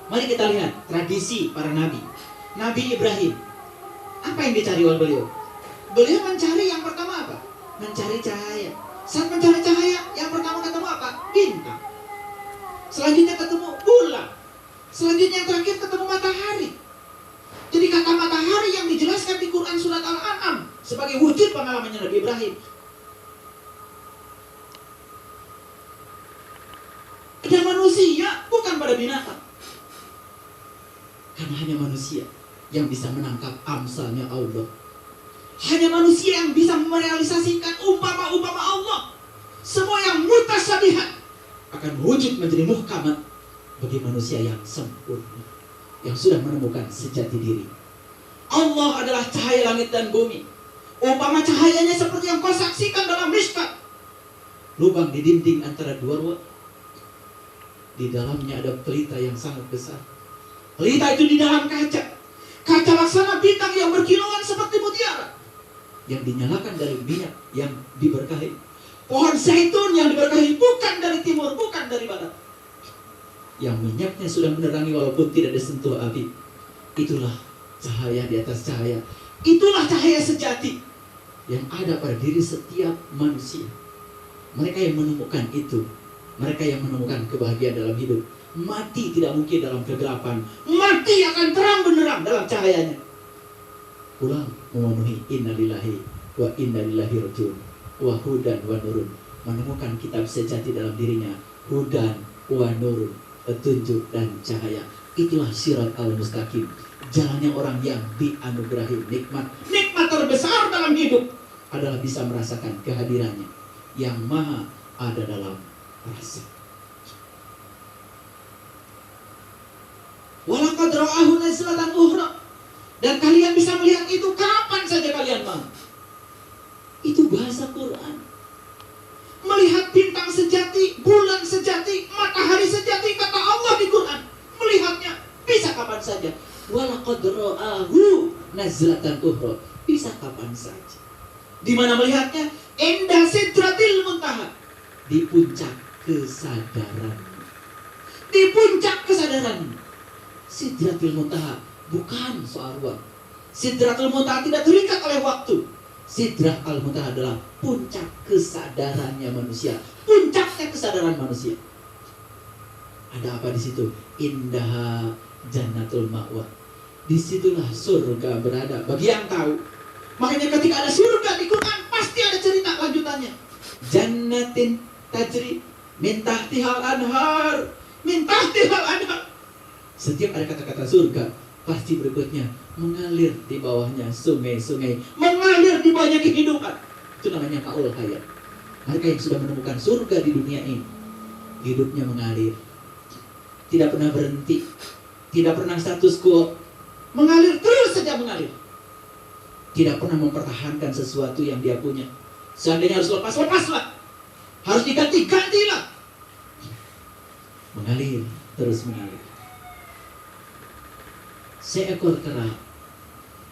Mari kita lihat tradisi para nabi. Nabi Ibrahim, apa yang dicari oleh beliau? Beliau mencari yang pertama apa? Mencari cahaya. Saat mencari cahaya, yang pertama ketemu apa? Bintang. Selanjutnya ketemu bulan. Selanjutnya yang terakhir ketemu matahari. Jadi kata matahari yang dijelaskan di Quran surat Al-An'am sebagai wujud pengalamannya Nabi Ibrahim. Pada manusia, bukan pada binatang. Karena hanya manusia yang bisa menangkap amsalnya Allah. Hanya manusia yang bisa merealisasikan umpama-umpama Allah. Semua yang mutasabihat akan wujud menjadi muhkamat bagi manusia yang sempurna, yang sudah menemukan sejati diri. Allah adalah cahaya langit dan bumi. Umpama cahayanya seperti yang kau saksikan dalam mishkat, lubang di dinding antara dua ruang. Di dalamnya ada pelita yang sangat besar. Pelita itu di dalam kaca. Kaca laksana bintang yang berkilauan seperti mutiara, yang dinyalakan dari minyak yang diberkahi. Pohon zaitun yang diberkahi bukan dari timur, bukan dari barat, yang minyaknya sudah menerangi walaupun tidak disentuh api. Itulah cahaya di atas cahaya. Itulah cahaya sejati yang ada pada diri setiap manusia. Mereka yang menemukan itu, mereka yang menemukan kebahagiaan dalam hidup. Mati tidak mungkin dalam kegelapan. Mati akan terang benderang dalam cahayanya. Pulang memenuhi innalillahi wa inna ilaihi rajiun, wa hudan wa nurun. Menemukan kitab sejati dalam dirinya. Hudan wa nurun, petunjuk dan cahaya. Itulah sirat al-mustaqim, jalannya orang yang dianugerahi nikmat. Nikmat terbesar dalam hidup adalah bisa merasakan kehadirannya yang maha ada dalam rasa. Walaqad ra'ahu nazlatan ukhra. Dan kalian bisa melihat itu kapan saja kalian mau. Itu bahasa Quran. Melihat bintang sejati, bulan sejati, matahari sejati, kata Allah di Quran. Melihatnya bisa kapan saja. Walaqad ra'ahu nazlatan ukhra. Bisa kapan saja. Di mana melihatnya? Inda sidratil muntaha. Di puncak kesadaran. Di puncak kesadaran. Sidratul muntaha bukan soal waktu. Sidratul muntaha tidak terikat oleh waktu. Sidrah al-muntaha adalah puncak kesadarannya manusia. Puncaknya kesadaran manusia. Ada apa di situ? Indah jannatul ma'wa. Disitulah surga berada bagi yang tahu. Makanya ketika ada surga di Quran pasti ada cerita lanjutannya. Jannatin tajri min tahtihal anhar, min tahtihal anhar. Setiap ada kata-kata surga, pasti berikutnya mengalir di bawahnya sungai-sungai, mengalir di bawahnya kehidupan. Itu namanya kaul hayat. Mereka yang sudah menemukan surga di dunia ini, hidupnya mengalir, tidak pernah berhenti, tidak pernah status quo, mengalir terus saja mengalir. Tidak pernah mempertahankan sesuatu yang dia punya. Seandainya harus lepas, lepaslah. Harus diganti, gantilah. Mengalir, terus mengalir. Seekor kera,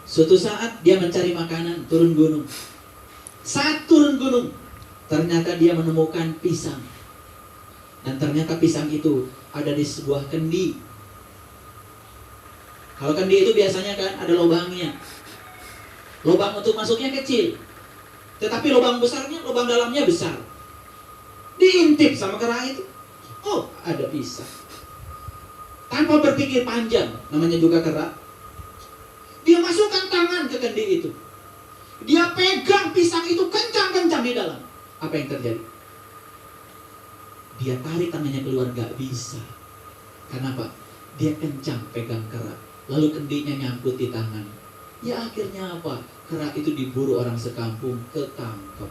suatu saat dia mencari makanan, turun gunung. Saat turun gunung, ternyata dia menemukan pisang. Dan ternyata pisang itu ada di sebuah kendi. Kalau kendi itu biasanya kan ada lubangnya. Lubang untuk masuknya kecil, tetapi lubang besarnya, lubang dalamnya besar. Diintip sama kera itu, oh ada pisang. Tanpa berpikir panjang, namanya juga kera, dia masukkan tangan ke kendi itu. Dia pegang pisang itu kencang-kencang di dalam. Apa yang terjadi? Dia tarik tangannya keluar, gak bisa. Kenapa? Dia kencang pegang kera, lalu kendinya nyangkut di tangan. Ya akhirnya apa? Kera itu diburu orang sekampung, ketangkep.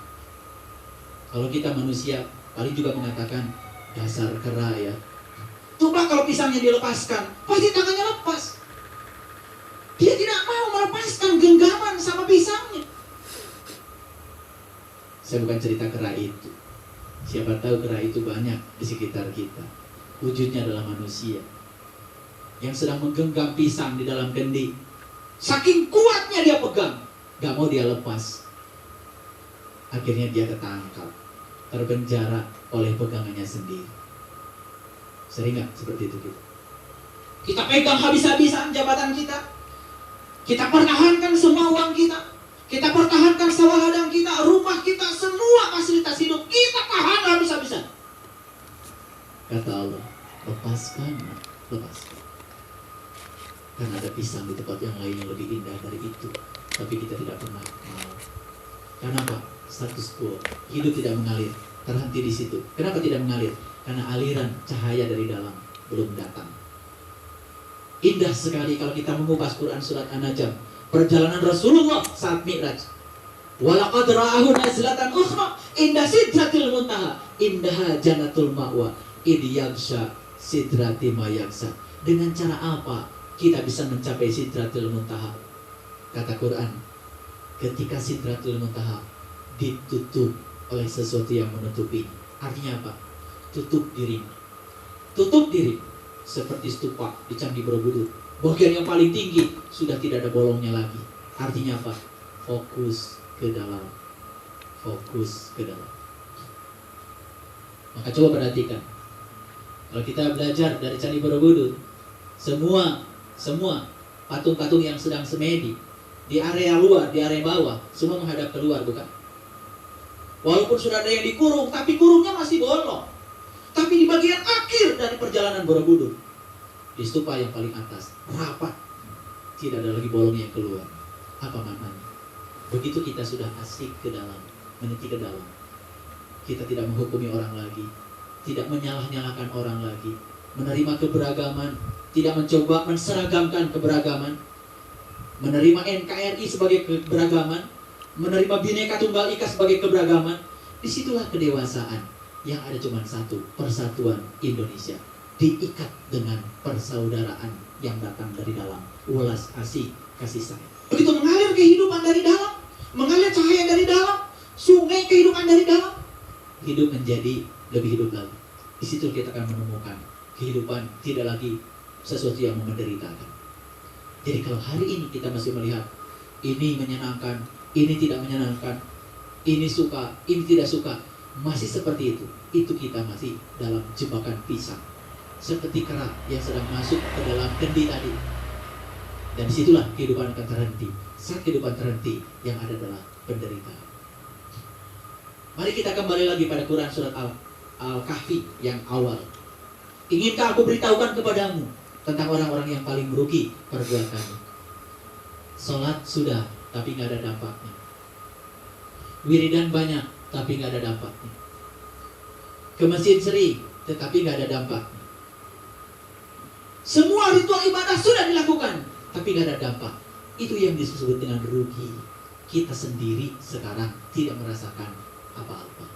Kalau kita manusia, paling juga mengatakan dasar kera ya. Coba kalau pisangnya dilepaskan, pasti tangannya lepas. Dia tidak mau melepaskan genggaman sama pisangnya. Saya bukan cerita kera itu. Siapa tahu kera itu banyak di sekitar kita. Wujudnya adalah manusia yang sedang menggenggam pisang di dalam kendi. Saking kuatnya dia pegang, gak mau dia lepas. Akhirnya dia ketangkap, terpenjara oleh pegangannya sendiri. Sering gak seperti itu kita? Kita pegang habis-habisan jabatan kita. Kita pertahankan semua uang kita. Kita pertahankan sawah ladang kita, rumah kita, semua fasilitas hidup kita tahan habis-habisan. Kata Allah, lepaskan. Karena ada pisang di tempat yang lain yang lebih indah dari itu. Tapi kita tidak pernah mau. Kenapa? Status quo. Hidup tidak mengalir. Terhenti di situ. Kenapa tidak mengalir? Karena aliran cahaya dari dalam belum datang. Indah sekali kalau kita mengupas Quran surat An-Najm. Perjalanan Rasulullah saat Mi'raj. Walaqad ra'ahu nazlatan ukhra inda sidratil muntaha indaha jannatul ma'wa id yaghsha sidrati ma yaghsha. Dengan cara apa kita bisa mencapai sidratil muntaha? Kata Quran, ketika sidratil muntaha ditutup oleh sesuatu yang menutupi. Artinya apa? Tutup diri. Tutup diri seperti stupa di Candi Borobudur. Bagian yang paling tinggi sudah tidak ada bolongnya lagi. Artinya apa? Fokus ke dalam. Fokus ke dalam. Maka coba perhatikan. Kalau kita belajar dari Candi Borobudur, semua patung-patung yang sedang semedi di area luar, di area bawah, semua menghadap keluar, bukan? Walaupun sudah ada yang dikurung, tapi kurungnya masih bolong. Tapi di bagian akhir dari perjalanan Borobudur, di stupa yang paling atas, rapat, tidak ada lagi bolong yang keluar. Apa maknanya? Begitu kita sudah asik ke dalam, meniti ke dalam, kita tidak menghukumi orang lagi, tidak menyalah-nyalahkan orang lagi, menerima keberagaman, tidak mencoba menseragamkan keberagaman, menerima NKRI sebagai keberagaman, menerima Bhinneka Tunggal Ika sebagai keberagaman. Disitulah kedewasaan yang ada cuma satu, persatuan Indonesia. Diikat dengan persaudaraan yang datang dari dalam, welas asih, kasih sayang. Begitu mengalir kehidupan dari dalam, mengalir cahaya dari dalam, sungai kehidupan dari dalam, hidup menjadi lebih hidup lagi. Di situ kita akan menemukan kehidupan tidak lagi sesuatu yang menderitakan. Jadi kalau hari ini kita masih melihat ini menyenangkan, ini tidak menyenangkan, ini suka, ini tidak suka, masih seperti itu kita masih dalam jebakan pisang. Seperti kera yang sedang masuk ke dalam kendi tadi. Dan disitulah kehidupan akan terhenti. Saat kehidupan terhenti, yang ada adalah penderitaan. Mari kita kembali lagi pada Quran surat Al-Kahfi yang awal. Inginkah aku beritahukan kepadamu tentang orang-orang yang paling merugi perbuatannya? Sholat sudah, tapi nggak ada dampaknya. Wiridan banyak, tapi nggak ada dampaknya. Ke masjid sering, tetapi nggak ada dampaknya. Semua ritual ibadah sudah dilakukan, tapi nggak ada dampak. Itu yang disebut dengan rugi. Kita sendiri sekarang tidak merasakan apa-apa.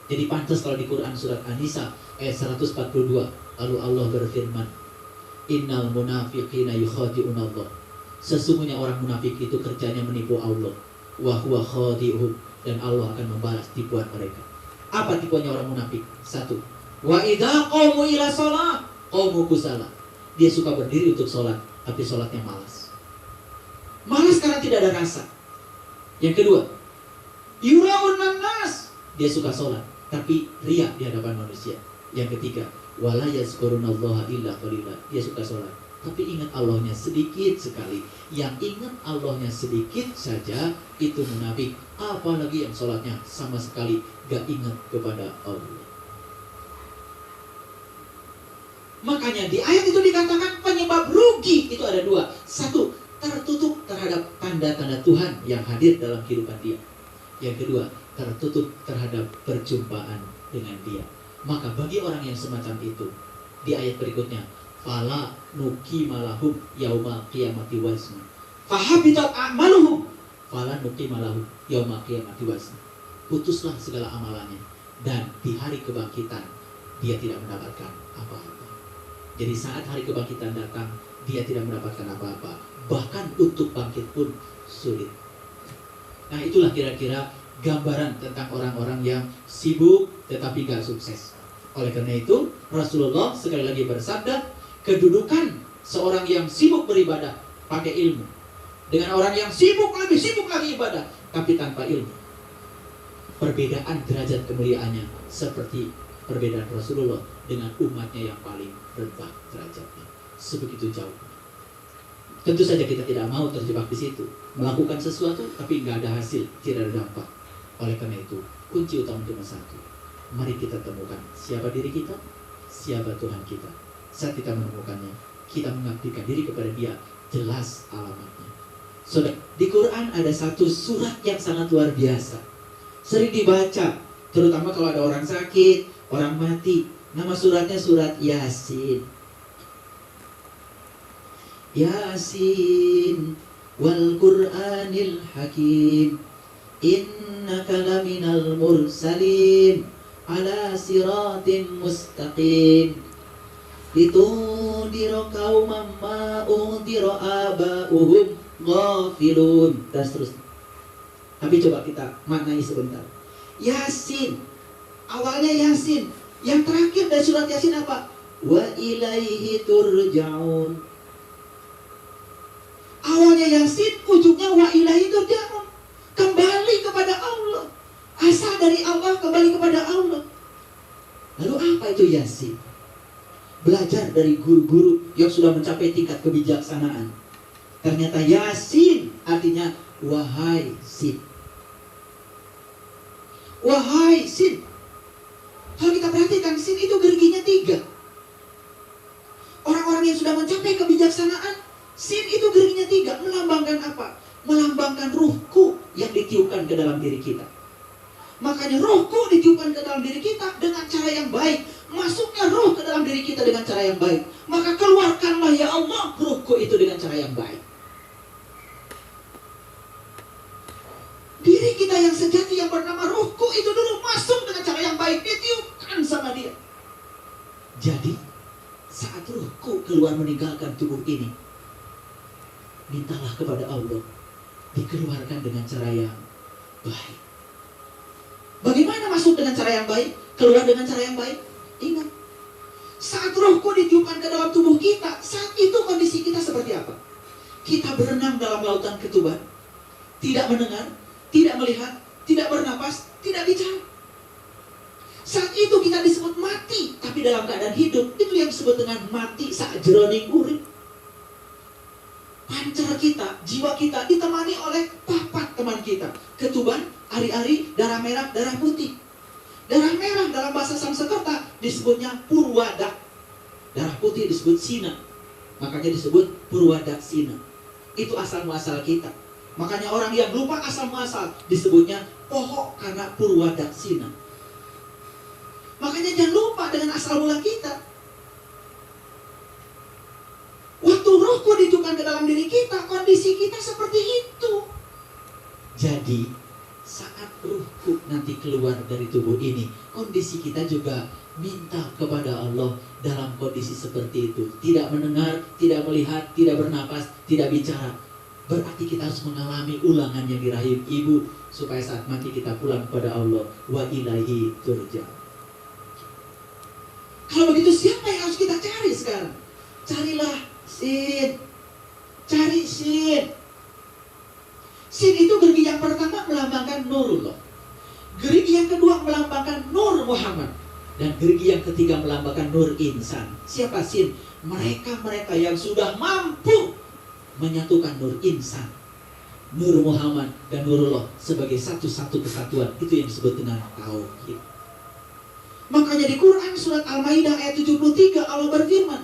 Jadi pantas kalau di Quran surat An-Nisa ayat 142, lalu Allah berfirman, Innal munafiqina yukhadi'un Allah. Sesungguhnya orang munafik itu kerjanya menipu Allah. Wa huwa khadi'uhum, dan Allah akan membalas tipuan mereka. Apa tipuannya orang munafik? Satu, wa idza qamu ila shalah qamu kusala. Dia suka berdiri untuk sholat, tapi sholatnya malas. Malas karena tidak ada rasa. Yang kedua, yura'un nas. Dia suka sholat, tapi riya di hadapan manusia. Yang ketiga, wala yazkurunallaha illa qalila. Dia suka sholat, tapi ingat Allahnya sedikit sekali. Yang ingat Allahnya sedikit saja itu munafik. Apalagi yang sholatnya sama sekali gak ingat kepada Allah. Makanya di ayat itu dikatakan penyebab rugi itu ada dua. Satu, tertutup terhadap tanda-tanda Tuhan yang hadir dalam kehidupan dia. Yang kedua, tertutup terhadap perjumpaan dengan dia. Maka bagi orang yang semacam itu, di ayat berikutnya, fala nuqimalahum yaumal qiyamati wazna. Fahabitat a'maluhum fala nuqimalahum yaumal qiyamati wazna. Putuslah segala amalannya, dan di hari kebangkitan dia tidak mendapatkan apa-apa. Jadi saat hari kebangkitan datang, dia tidak mendapatkan apa-apa. Bahkan untuk bangkit pun sulit. Nah itulah kira-kira gambaran tentang orang-orang yang sibuk tetapi gak sukses. Oleh karena itu, Rasulullah sekali lagi bersabda, kedudukan seorang yang sibuk beribadah pakai ilmu dengan orang yang sibuk lebih sibuk lagi ibadah tapi tanpa ilmu, perbedaan derajat kemuliaannya seperti perbedaan Rasulullah dengan umatnya yang paling rendah derajatnya. sebegitu jauh. Tentu saja kita tidak mau terjebak di situ, melakukan sesuatu tapi nggak ada hasil, tidak ada dampak. Oleh karena itu, kunci utama cuma satu. Mari kita temukan siapa diri kita, siapa Tuhan kita. Saat kita menemukannya, kita mengabdikan diri kepada Dia, jelas alamatnya. Saudara, di Quran ada satu surat yang sangat luar biasa, sering dibaca, terutama kalau ada orang sakit, orang mati. Nama suratnya surat Yasin. Yasin wal Qur'anil Hakim, innaka laminal mursalin ala siratin mustaqim, litundira qauman ma undira aba'uhum ghafilun, dan seterusnya. Tapi coba kita maknai sebentar. Yasin, awalnya Yasin. Yang terakhir dari surat Yasin apa? Wa ilaihi turja'un. Awalnya Yasin, ujungnya wa ilaihi turja'un. Kembali kepada Allah. Asal dari Allah, kembali kepada Allah. Lalu apa itu Yasin? Belajar dari guru-guru yang sudah mencapai tingkat kebijaksanaan. Ternyata Yasin artinya wahai Sin. Wahai Sin. Kalau kita perhatikan, Sin itu gerginya 3. Orang-orang yang sudah mencapai kebijaksanaan, Sin itu gerginya 3. Melambangkan apa? Melambangkan ruhku yang ditiupkan ke dalam diri kita. Makanya rohku ditiupkan ke dalam diri kita dengan cara yang baik. Masuknya roh ke dalam diri kita dengan cara yang baik. Maka keluarkanlah ya Allah rohku itu dengan cara yang baik. Diri kita yang sejati yang bernama rohku itu dulu masuk dengan cara yang baik, ditiupkan sama Dia. Jadi saat rohku keluar meninggalkan tubuh ini, mintalah kepada Allah dikeluarkan dengan cara yang baik. Bagaimana masuk dengan cara yang baik, keluar dengan cara yang baik? Ingat, saat rohku ditiupkan ke dalam tubuh kita, saat itu kondisi kita seperti apa? Kita berenang dalam lautan ketuban, tidak mendengar, tidak melihat, tidak bernapas, tidak bicara. Saat itu kita disebut mati, tapi dalam keadaan hidup. Itu yang disebut dengan mati saat jroning urip. Pancar kita, jiwa kita ditemani oleh papat teman kita. Ketuban, ari-ari, darah merah, darah putih. Darah merah dalam bahasa Sanskerta disebutnya Purwada. Darah putih disebut Sina. Makanya disebut Purwadaksina. Itu asal muasal kita. Makanya orang yang lupa asal muasal disebutnya pohok karena Purwadaksina. Makanya jangan lupa dengan asal mula kita. Waktu rohku ditiupkan ke dalam diri kita, kondisi kita seperti itu. Jadi saat rohku nanti keluar dari tubuh ini, kondisi kita juga minta kepada Allah dalam kondisi seperti itu. Tidak mendengar, tidak melihat, tidak bernapas, tidak bicara. Berarti kita harus mengalami ulangan yang di rahim ibu, supaya saat mati kita pulang kepada Allah. Wa ilaihi turja'un. Kalau begitu siapa yang harus kita cari sekarang? Carilah Sin. Cari Sin. Sin itu gergi yang pertama melambangkan Nurullah. Gergi yang kedua melambangkan Nur Muhammad. Dan gergi yang ketiga melambangkan Nur Insan. Siapa Sin? Mereka-mereka yang sudah mampu menyatukan Nur Insan, Nur Muhammad, dan Nurullah sebagai satu-satu kesatuan. Itu yang disebut dengan tauhid. Makanya di Quran surat Al-Maidah ayat 73 Allah berfirman,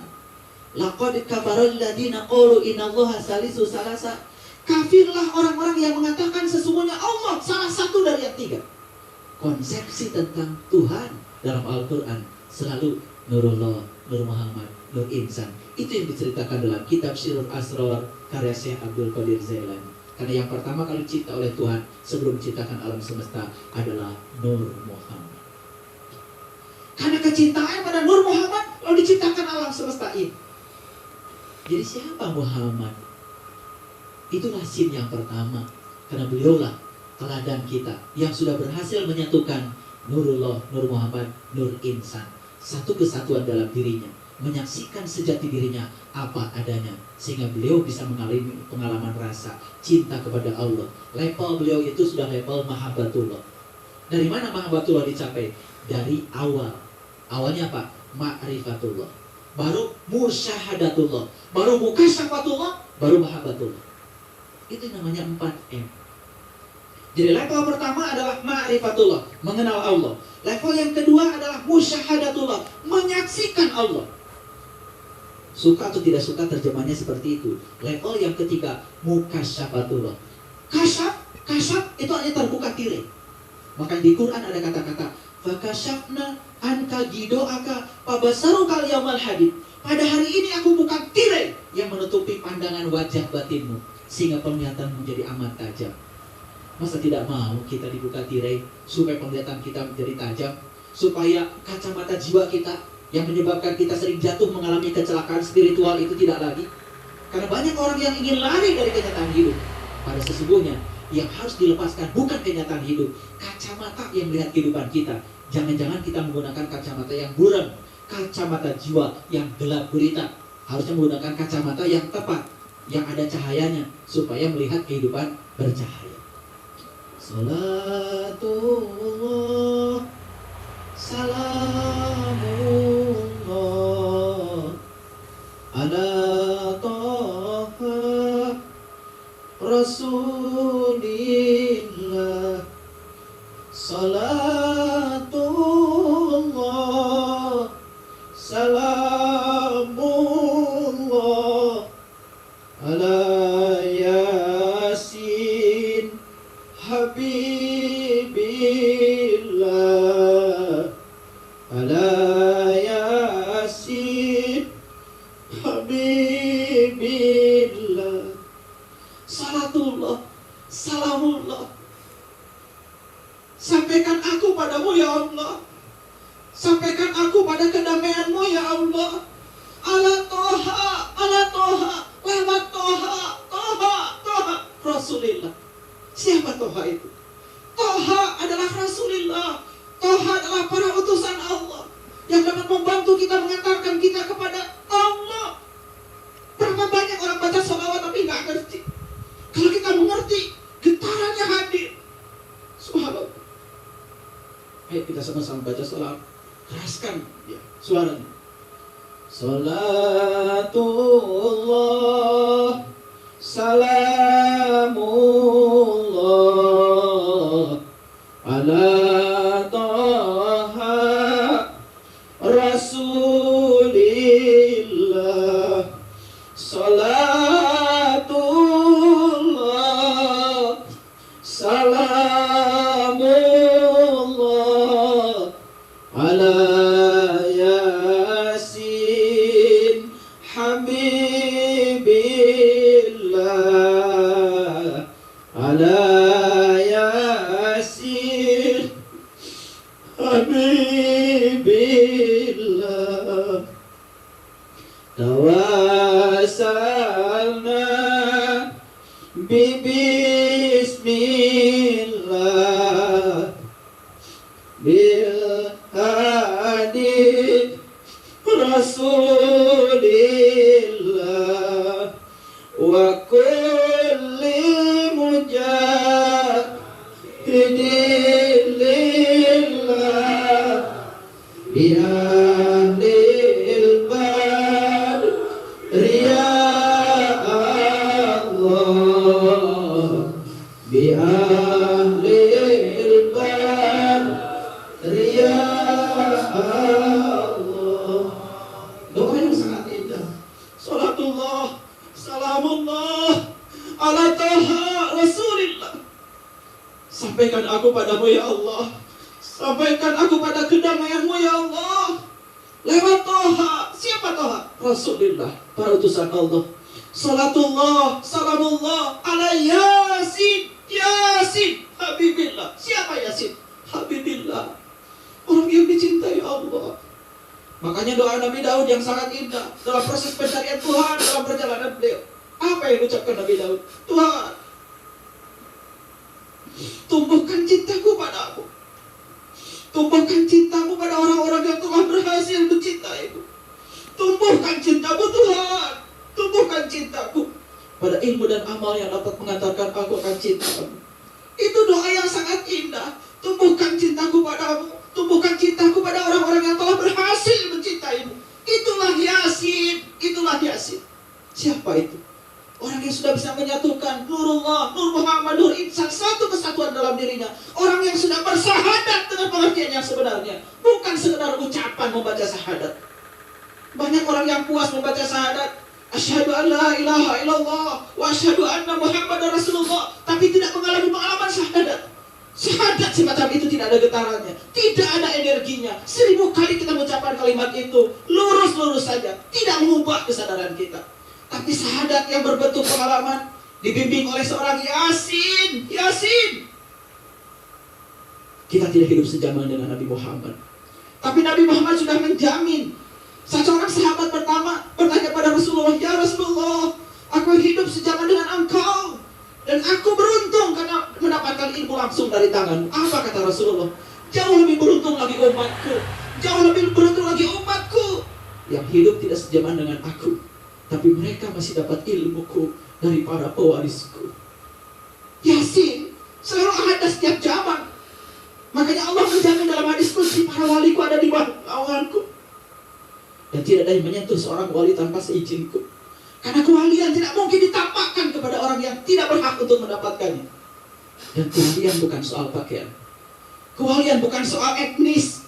laqad kafaral ladina qalu innallaha salisu salasa. Kafirlah orang-orang yang mengatakan sesungguhnya Allah salah satu dari yang 3. Konsepsi tentang Tuhan dalam Al-Quran selalu Nurullah, Nur Muhammad, Nur Insan. Itu yang diceritakan dalam kitab Sirrul Asrar karya Syekh Abdul Qadir Jailani. Karena yang pertama kali dicipta oleh Tuhan sebelum menciptakan alam semesta adalah Nur Muhammad. Karena kecintaan pada Nur Muhammad lalu diciptakan alam semesta ini. Jadi siapa Muhammad? Itulah Sin yang pertama. Karena beliaulah teladan kita yang sudah berhasil menyatukan Nurullah, Nur Muhammad, Nur Insan. Satu kesatuan dalam dirinya, menyaksikan sejati dirinya apa adanya, sehingga beliau bisa mengalami pengalaman rasa cinta kepada Allah. Level beliau itu sudah level mahabbatullah. Dari mana mahabbatullah dicapai? Dari awalnya apa? Ma'rifatullah. baru musyahadatullah, baru mukasyafatullah, baru mahabbatullah. Itu namanya 4M. Jadi level pertama adalah ma'rifatullah, mengenal Allah. Level yang kedua adalah musyahadatullah, menyaksikan Allah. Suka atau tidak suka terjemahnya seperti itu. Level yang ketiga, mukasyafatullah. Kasyaf itu artinya terbuka tirai. Maka di Quran ada kata-kata fakasyafna anka gidoaka pabasarukal yaumil hadid. Pada hari ini aku buka tirai yang menutupi pandangan wajah batinmu, sehingga penglihatanmu menjadi amat tajam. Masa tidak mau kita dibuka tirai supaya penglihatan kita menjadi tajam, supaya kacamata jiwa kita yang menyebabkan kita sering jatuh mengalami kecelakaan spiritual itu tidak lagi. Karena banyak orang yang ingin lari dari kenyataan hidup. Pada sesungguhnya yang harus dilepaskan bukan kenyataan hidup, kacamata yang melihat kehidupan kita. Jangan-jangan kita menggunakan kacamata yang buram, kacamata jiwa yang gelap gulita. Harusnya menggunakan kacamata yang tepat, yang ada cahayanya, supaya melihat kehidupan bercahaya. Salatullah, salamullah ala Taha Rasulillah. Salatullah, salamullah ala Yasin Habibillah, ala Yasin Habibillah. Salatullah, salamullah, sampaikan aku padamu ya Allah, sampaikan aku pada kedamaianmu ya Allah. Ala Toha, lewat Toha Rasulillah. Siapa Toha itu? Toha adalah Rasulillah. Toha adalah para utusan Allah yang dapat membantu kita, mengantarkan kita kepada Allah. Berapa banyak orang baca sholawat tapi nggak ngerti. Kalau kita mengerti, getarannya hadir. Subhanallah. Ayo kita sama-sama baca sholawat. Keraskan ya, suaranya. Salatullah, salamullah ala Taha Rasulillah. Salatullah, salamullah ala Yasin Habibillah, ala Yasin Habibillah. Tawassalna bismillah bil hadi Rasulillah wa kulli mujahidin lillah bi ahlil badri ya Allah, bi ahlil badri ya Allah. Doa yang sangat indah. Salatullah, salamullah ala Taha Rasulillah. Sampaikan aku padamu ya Allah, sampaikan aku pada kedamaianmu ya Allah. Lewat Toha. Siapa Toha? Rasulullah, para utusan Allah. Salatullah, salamullah ala Yasin Habibillah. Siapa Yasin? Habibillah, orang yang dicintai Allah. Makanya doa Nabi Daud yang sangat indah dalam proses pencarian Tuhan dalam perjalanan beliau. Apa yang diucapkan Nabi Daud? Tuhan, tumbuhkan cintaku padamu, tumbuhkan cintamu pada orang-orang yang telah berhasil mencintaimu. Tumbuhkan cintamu Tuhan, tumbuhkan cintaku pada ilmu dan amal yang dapat mengantarkan aku akan cintamu. Itu doa yang sangat indah. Tumbuhkan cintaku padamu, tumbuhkan cintaku pada orang-orang yang telah berhasil mencintaimu. Itulah Yasin, itulah Yasin. Siapa itu? Orang yang sudah bisa menyatukan Nurullah, Nur Muhammad, Nur Insan, satu kesatuan dalam dirinya. Orang yang sudah bersahadat dengan pengertian yang sebenarnya, bukan sekedar ucapan membaca syahadat. Banyak orang yang puas membaca syahadat, asyhadu an la ilaha illallah wa asyhadu anna Muhammadar Rasulullah, tapi tidak mengalami pengalaman syahadat. Syahadat semacam itu tidak ada getarannya, tidak ada energinya. 1000 kali kita mengucapkan kalimat itu, lurus-lurus saja, tidak mengubah kesadaran kita. Tapi syahadat yang berbentuk pengalaman, dibimbing oleh seorang Yasin. Yasin. Kita tidak hidup sejaman dengan Nabi Muhammad, tapi Nabi Muhammad sudah menjamin. Seorang sahabat pertama bertanya pada Rasulullah, ya Rasulullah, aku hidup sejaman dengan engkau, dan aku beruntung karena mendapatkan ilmu langsung dari tanganmu. Apa kata Rasulullah? Jauh lebih beruntung lagi umatku, jauh lebih beruntung lagi umatku yang hidup tidak sejaman dengan aku, tapi mereka masih dapat ilmuku dari para pewarisku. Yasin selalu ada setiap zaman. Makanya Allah menjamin dalam hadis qudsi, para waliku ada di bawah naunganku, dan tidak ada yang menyentuh seorang wali tanpa seizinku. Karena kewalian tidak mungkin ditampakkan kepada orang yang tidak berhak untuk mendapatkannya. Dan kewalian bukan soal pakaian, kewalian bukan soal etnis,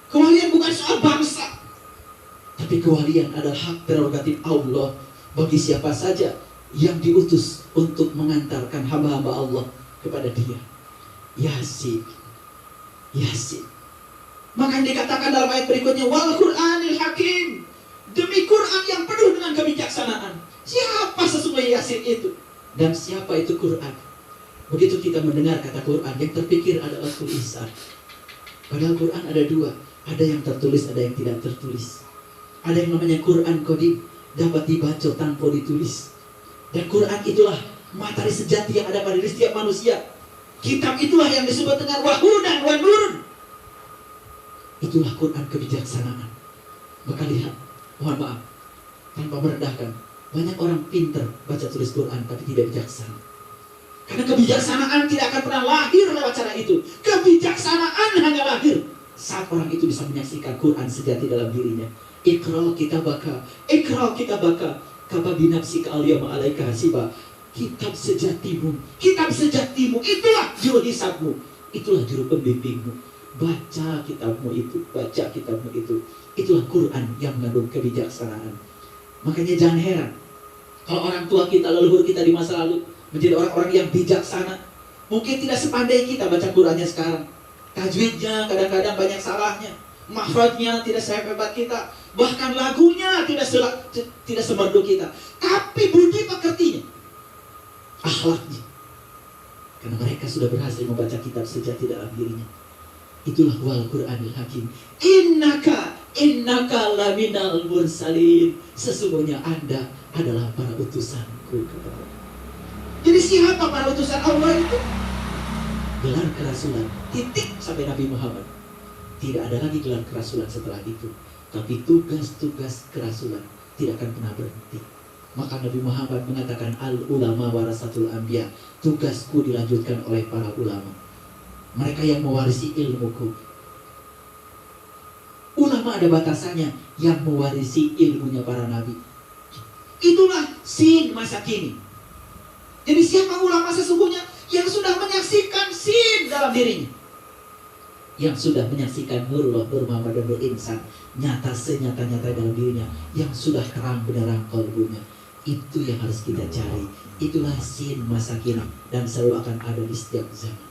kewalian bukan soal bangsa, tapi kewalian adalah hak prerogatif Allah bagi siapa saja yang diutus untuk mengantarkan hamba-hamba Allah kepada Dia. Yasin, Yasin. Maka dikatakan dalam ayat berikutnya, wal Qur'anil Hakim, demi Quran yang penuh dengan kebijaksanaan. Siapa sesungguhnya Yasin itu? Dan siapa itu Quran? Begitu kita mendengar kata Quran, yang terpikir adalah tulisan. Padahal Quran ada dua, ada yang tertulis, ada yang tidak tertulis. Ada yang namanya Quran Qadim, dapat dibaca tanpa ditulis. Dan Quran itulah materi sejati yang ada pada diri setiap manusia. Kitab itulah yang disebut dengan wahudan wa nurun. Itulah Quran kebijaksanaan. Maka lihat, mohon maaf, tanpa merendahkan, banyak orang pintar baca tulis Quran tapi tidak bijaksana. Karena kebijaksanaan tidak akan pernah lahir lewat cara itu. Kebijaksanaan hanya lahir saat orang itu bisa menyaksikan Quran sejati dalam dirinya. Iqra kitabaka, iqra kitabaka, kafa binafsika al-yawma 'alaika hasiba. Kitab sejatimu, kitab sejatimu, itulah juru hisabmu, itulah juru pembimbingmu. Baca kitabmu itu, baca kitabmu itu. Itulah Quran yang mengandung kebijaksanaan. Makanya jangan heran kalau orang tua kita, leluhur kita di masa lalu menjadi orang-orang yang bijaksana. Mungkin tidak sepandai kita baca Qurannya sekarang. Tajwidnya kadang-kadang banyak salahnya, makhrajnya tidak sehebat kita, bahkan lagunya tidak semerdu kita. Tapi budi pekertinya, akhlaknya, karena mereka sudah berhasil membaca kitab sejati dalam dirinya. Itulah wal Qur'anil Hakim. Innaka laminal mursalin. Sesungguhnya Anda adalah para utusanku. Jadi siapa para utusan Allah itu? Gelar kerasulan, titik sampai Nabi Muhammad. Tidak ada lagi gelar kerasulan setelah itu. Tapi tugas-tugas kerasulan tidak akan pernah berhenti. Maka Nabi Muhammad mengatakan al-ulama warasatul anbiya. Tugasku dilanjutkan oleh para ulama, mereka yang mewarisi ilmuku. Ulama ada batasannya, yang mewarisi ilmunya para nabi. Itulah sin masa kini. Jadi siapa ulama sesungguhnya? Yang sudah menyaksikan sin dalam dirinya, yang sudah menyaksikan Nurullah, Nur Muhammad, dan Nur Insan nyata senyata-nyata dalam dirinya, yang sudah terang benderang kalbunya. Itu yang harus kita cari. Itulah sin masa kini, dan selalu akan ada di setiap zaman.